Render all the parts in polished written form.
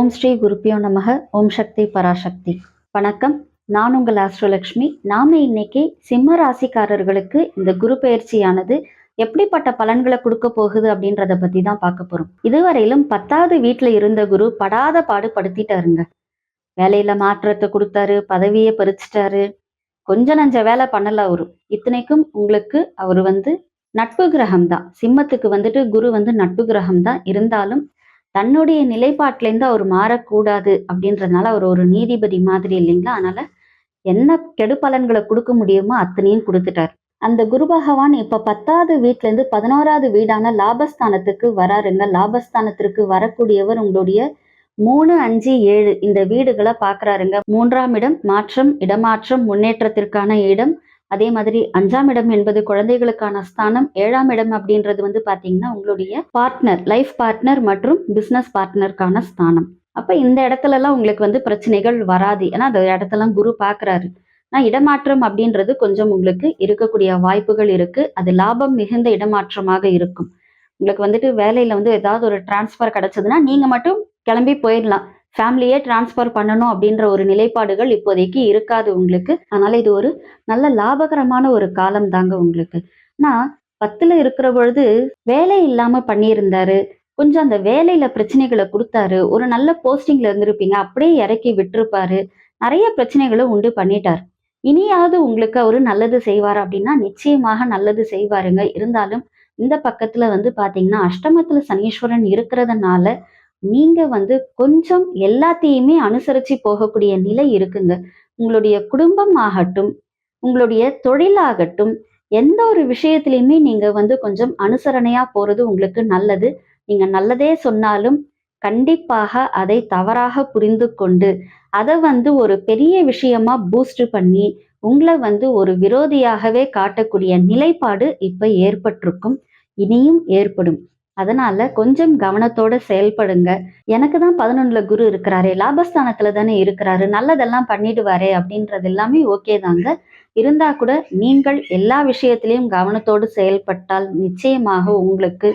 ஓம் ஸ்ரீ குருப்பியோ நமக. ஓம் சக்தி பராசக்தி. வணக்கம், நான் உங்கள் ஆஸ்ட்ரோலக்ஷ்மி. நாம இன்னைக்கு சிம்ம ராசிக்காரர்களுக்கு இந்த குரு பயிற்சியானது எப்படிப்பட்ட பலன்களை கொடுக்க போகுது அப்படின்றத பத்தி தான் பார்க்க போறோம். இதுவரையிலும் 10வது வீட்டுல இருந்த குரு படாத பாடு படுத்திட்டாருங்க. வேலையில மாற்றத்தை கொடுத்தாரு, பதவியை பறிச்சிட்டாரு, கொஞ்ச நஞ்ச வேலை பண்ணல அவரு. இத்தனைக்கும் உங்களுக்கு அவரு நட்பு கிரகம் தான். சிம்மத்துக்கு குரு நட்பு கிரகம் தான். இருந்தாலும் தன்னுடைய நிலைப்பாட்டிலேருந்து அவர் மாறக்கூடாது அப்படின்றதுனால அவர் ஒரு நீதிபதி மாதிரி இல்லைங்களா. அதனால என்ன கெடு பலன்களை கொடுக்க முடியுமோ அத்தனையும் கொடுத்துட்டார். அந்த குரு பகவான் இப்ப 10வது வீட்டுல இருந்து 11வது வீடான லாபஸ்தானத்துக்கு வராருங்க. லாபஸ்தானத்திற்கு வரக்கூடியவர் உங்களுடைய 3, 5, 7 இந்த வீடுகளை பாக்குறாருங்க. 3ஆம் இடம் மாற்றம், இடமாற்றம், முன்னேற்றத்திற்கான இடம். அதே மாதிரி 5ஆம் இடம் என்பது குழந்தைகளுக்கான ஸ்தானம். 7ஆம் இடம் அப்படின்றது பாத்தீங்கன்னா உங்களுடைய பார்ட்னர், லைஃப் பார்ட்னர் மற்றும் பிசினஸ் பார்ட்னருக்கான ஸ்தானம். அப்ப இந்த இடத்துல எல்லாம் உங்களுக்கு பிரச்சனைகள் வராது. ஏன்னா அந்த இடத்தெல்லாம் குரு பாக்குறாரு. இடமாற்றம் அப்படின்றது கொஞ்சம் உங்களுக்கு இருக்கக்கூடிய வாய்ப்புகள் இருக்கு. அது லாபம் மிகுந்த இடமாற்றமாக இருக்கும். உங்களுக்கு வேலையில ஏதாவது ஒரு டிரான்ஸ்பர் கிடைச்சதுன்னா நீங்க மட்டும் கிளம்பி போயிடலாம். ஃபேமிலியே டிரான்ஸ்ஃபர் பண்ணணும் அப்படின்ற ஒரு நிலைப்பாடுகள் இப்போதைக்கு இருக்காது உங்களுக்கு. அதனால இது ஒரு நல்ல லாபகரமான ஒரு காலம் தாங்க உங்களுக்கு. நான் 10ல இருக்கிற பொழுது வேலை இல்லாம பண்ணியிருந்தாரு, கொஞ்சம் அந்த வேலையில பிரச்சனைகளை கொடுத்தாரு, ஒரு நல்ல போஸ்டிங்ல இருந்திருப்பீங்க, அப்படியே இறக்கி விட்டுருப்பாரு, நிறைய பிரச்சனைகளை உண்டு பண்ணிட்டார். இனியாவது உங்களுக்கு அவரு நல்லது செய்வார் அப்படின்னா நிச்சயமாக நல்லது செய்வாருங்க. இருந்தாலும் இந்த பக்கத்துல பாத்தீங்கன்னா அஷ்டமத்துல சனீஸ்வரன் இருக்கிறதுனால நீங்க கொஞ்சம் எல்லாத்தையுமே அனுசரிச்சு போகக்கூடிய நிலை இருக்குங்க. உங்களுடைய குடும்பம் ஆகட்டும், உங்களுடைய தொழிலாகட்டும், எந்த ஒரு விஷயத்திலையுமே நீங்க கொஞ்சம் அனுசரணையா போறது உங்களுக்கு நல்லது. நீங்க நல்லதே சொன்னாலும் கண்டிப்பாக அதை தவறாக புரிந்து கொண்டு அதை ஒரு பெரிய விஷயமா பூஸ்ட் பண்ணி உங்களை ஒரு விரோதியாகவே காட்டக்கூடிய நிலைப்பாடு இப்ப ஏற்பட்டிருக்கும், இனியும் ஏற்படும். அதனால கொஞ்சம் கவனத்தோட செயல்படுங்க. எனக்கு தான் 11ல குரு இருக்கிறாரே, லாபஸ்தானத்துல தானே இருக்கிறாரு, நல்லதெல்லாம் பண்ணிடுவாரே அப்படின்றது எல்லாமே ஓகே தாங்க. இருந்தா கூட நீங்கள் எல்லா விஷயத்திலையும் கவனத்தோடு செயல்பட்டால் நிச்சயமாக உங்களுக்கு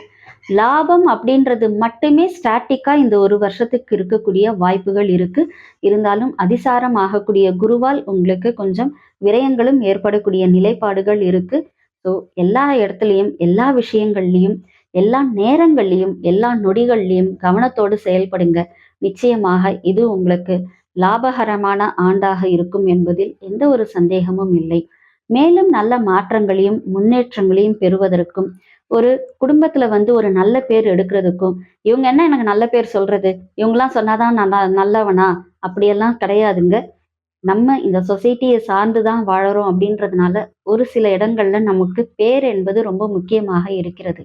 லாபம் அப்படின்றது மட்டுமே ஸ்டாட்டிக்கா இந்த ஒரு வருஷத்துக்கு இருக்கக்கூடிய வாய்ப்புகள் இருக்கு. இருந்தாலும் அதிசாரம் ஆகக்கூடிய குருவால் உங்களுக்கு கொஞ்சம் விரயங்களும் ஏற்படக்கூடிய நிலைப்பாடுகள் இருக்கு. ஸோ எல்லா இடத்துலையும், எல்லா விஷயங்கள்லையும், எல்லா நேரங்கள்லையும், எல்லா நொடிகள்லையும் கவனத்தோடு செயல்படுங்க. நிச்சயமாக இது உங்களுக்கு லாபகரமான ஆண்டாக இருக்கும் என்பதில் எந்த ஒரு சந்தேகமும் இல்லை. மேலும் நல்ல மாற்றங்களையும் முன்னேற்றங்களையும் பெறுவதற்கும், ஒரு குடும்பத்துல ஒரு நல்ல பேர் எடுக்கிறதுக்கும், இவங்க என்ன எனக்கு நல்ல பேர் சொல்றது, இவங்கெல்லாம் சொன்னாதான் நான் நல்லவனா, அப்படியெல்லாம் கிடையாதுங்க. நம்ம இந்த சொசைட்டியை சார்ந்துதான் வாழறோம் அப்படின்றதுனால ஒரு சில இடங்கள்ல நமக்கு பேர் என்பது ரொம்ப முக்கியமாக இருக்கிறது.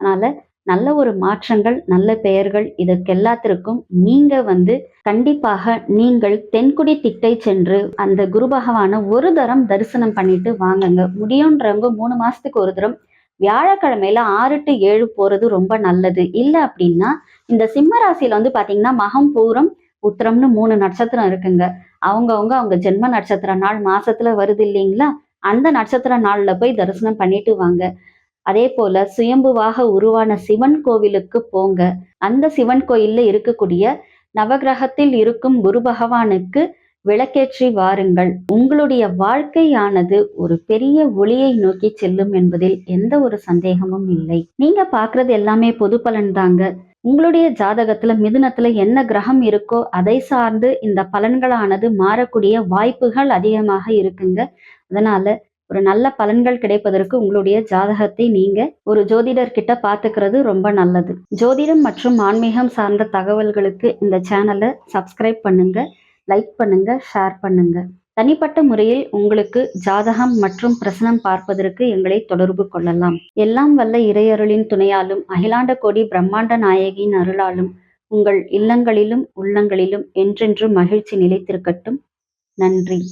அதனால நல்ல ஒரு மாற்றங்கள், நல்ல பெயர்கள், இதற்கு எல்லாத்திற்கும் நீங்க கண்டிப்பாக நீங்கள் தென்குடி திட்டை சென்று அந்த குரு பகவானை ஒரு தரம் தரிசனம் பண்ணிட்டு வாங்குங்க. முடியுன்றவங்க 3 மாசத்துக்கு ஒரு தரம் வியாழக்கிழமையில 6 to 7 போறது ரொம்ப நல்லது. இல்ல அப்படின்னா இந்த சிம்ம ராசியில பாத்தீங்கன்னா மகம், பூரம், உத்திரம்னு 3 நட்சத்திரம் இருக்குங்க. அவங்க ஜென்ம நட்சத்திர நாள் மாசத்துல வருது இல்லைங்களா, அந்த நட்சத்திர நாள்ல போய் தரிசனம் பண்ணிட்டு வாங்க. அதே போல சுயம்புவாக உருவான சிவன் கோவிலுக்கு போங்க. அந்த சிவன் கோயில்ல இருக்கக்கூடிய நவகிரகத்தில் இருக்கும் குரு பகவானுக்கு விளக்கேற்றி வாருங்கள். உங்களுடைய வாழ்க்கையானது ஒரு பெரிய ஒளியை நோக்கி செல்லும் என்பதில் எந்த ஒரு சந்தேகமும் இல்லை. நீங்க பாக்குறது எல்லாமே பொது பலன் தாங்க. உங்களுடைய ஜாதகத்துல மிதுனத்துல என்ன கிரகம் இருக்கோ அதை சார்ந்து இந்த பலன்களானது மாறக்கூடிய வாய்ப்புகள் அதிகமாக இருக்குங்க. அதனால ஒரு நல்ல பலன்கள் கிடைப்பதற்கு உங்களுடைய ஜாதகத்தை நீங்க ஒரு ஜோதிடர் கிட்ட பாத்துக்கிறது ரொம்ப நல்லது. ஜோதிடம் மற்றும் ஆன்மீகம் சார்ந்த தகவல்களுக்கு இந்த சேனலை சப்ஸ்கிரைப் பண்ணுங்க, லைக் பண்ணுங்க, ஷேர் பண்ணுங்க. தனிப்பட்ட முறையில் உங்களுக்கு ஜாதகம் மற்றும் பிரசனம் பார்ப்பதற்கு எங்களை தொடர்பு கொள்ளலாம். எல்லாம் வல்ல இறையருளின் துணையாலும் அகிலாண்ட கோடி பிரம்மாண்ட நாயகியின் அருளாலும் உங்கள் இல்லங்களிலும் உள்ளங்களிலும் என்றென்றும் மகிழ்ச்சி நிலைத்திருக்கட்டும். நன்றி.